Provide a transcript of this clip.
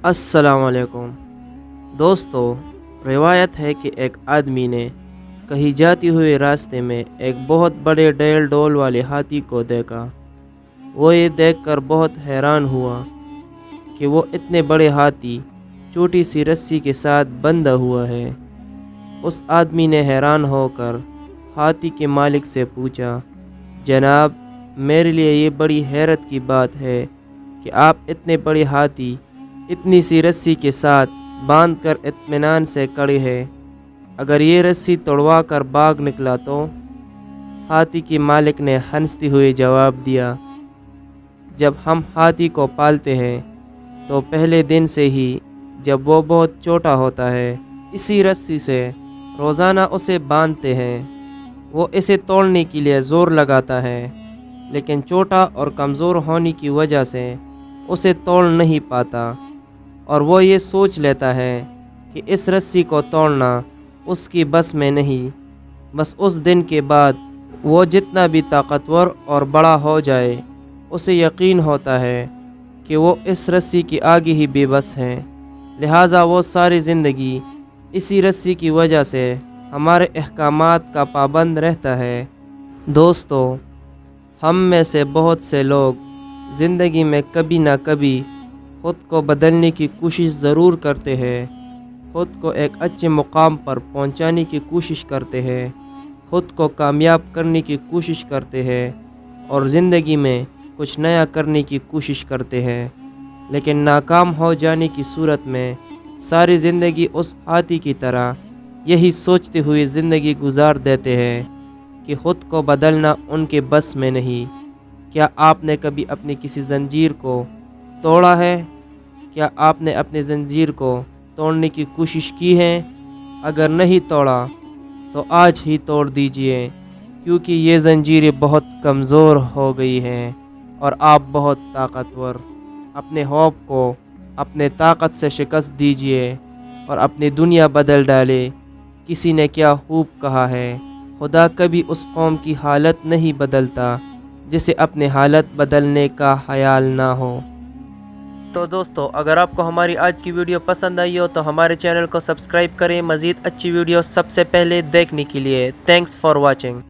السلام علیکم دوستو، روایت ہے کہ ایک آدمی نے کہیں جاتے ہوئے راستے میں ایک بہت بڑے ڈیل ڈول والے ہاتھی کو دیکھا۔ وہ یہ دیکھ کر بہت حیران ہوا کہ وہ اتنے بڑے ہاتھی چھوٹی سی رسی کے ساتھ بندھا ہوا ہے۔ اس آدمی نے حیران ہو کر ہاتھی کے مالک سے پوچھا، جناب، میرے لیے یہ بڑی حیرت کی بات ہے کہ آپ اتنے بڑے ہاتھی اتنی سی رسی کے ساتھ باندھ کر اطمینان سے کھڑے ہیں، اگر یہ رسی توڑوا کر بھاگ نکلا تو؟ ہاتھی کے مالک نے ہنستے ہوئے جواب دیا، جب ہم ہاتھی کو پالتے ہیں تو پہلے دن سے ہی جب وہ بہت چھوٹا ہوتا ہے اسی رسی سے روزانہ اسے باندھتے ہیں۔ وہ اسے توڑنے کے لیے زور لگاتا ہے، لیکن چھوٹا اور کمزور ہونے کی وجہ سے اسے توڑ نہیں پاتا، اور وہ یہ سوچ لیتا ہے کہ اس رسی کو توڑنا اس کی بس میں نہیں۔ بس اس دن کے بعد وہ جتنا بھی طاقتور اور بڑا ہو جائے، اسے یقین ہوتا ہے کہ وہ اس رسی کی آگے ہی بے بس ہے، لہٰذا وہ ساری زندگی اسی رسی کی وجہ سے ہمارے احکامات کا پابند رہتا ہے۔ دوستو، ہم میں سے بہت سے لوگ زندگی میں کبھی نہ کبھی خود کو بدلنے کی کوشش ضرور کرتے ہیں، خود کو ایک اچھے مقام پر پہنچانے کی کوشش کرتے ہیں، خود کو کامیاب کرنے کی کوشش کرتے ہیں اور زندگی میں کچھ نیا کرنے کی کوشش کرتے ہیں، لیکن ناکام ہو جانے کی صورت میں ساری زندگی اس ہاتھی کی طرح یہی سوچتے ہوئے زندگی گزار دیتے ہیں کہ خود کو بدلنا ان کے بس میں نہیں۔ کیا آپ نے کبھی اپنی کسی زنجیر کو توڑا ہے؟ کیا آپ نے اپنے زنجیر کو توڑنے کی کوشش کی ہے؟ اگر نہیں توڑا تو آج ہی توڑ دیجئے، کیونکہ یہ زنجیریں بہت کمزور ہو گئی ہیں اور آپ بہت طاقتور۔ اپنے خوف کو اپنے طاقت سے شکست دیجئے اور اپنی دنیا بدل ڈالے۔ کسی نے کیا خوب کہا ہے، خدا کبھی اس قوم کی حالت نہیں بدلتا جسے اپنے حالت بدلنے کا خیال نہ ہو۔ تو دوستو، اگر آپ کو ہماری آج کی ویڈیو پسند آئی ہو تو ہمارے چینل کو سبسکرائب کریں مزید اچھی ویڈیو سب سے پہلے دیکھنے کے لیے۔ Thanks for watching.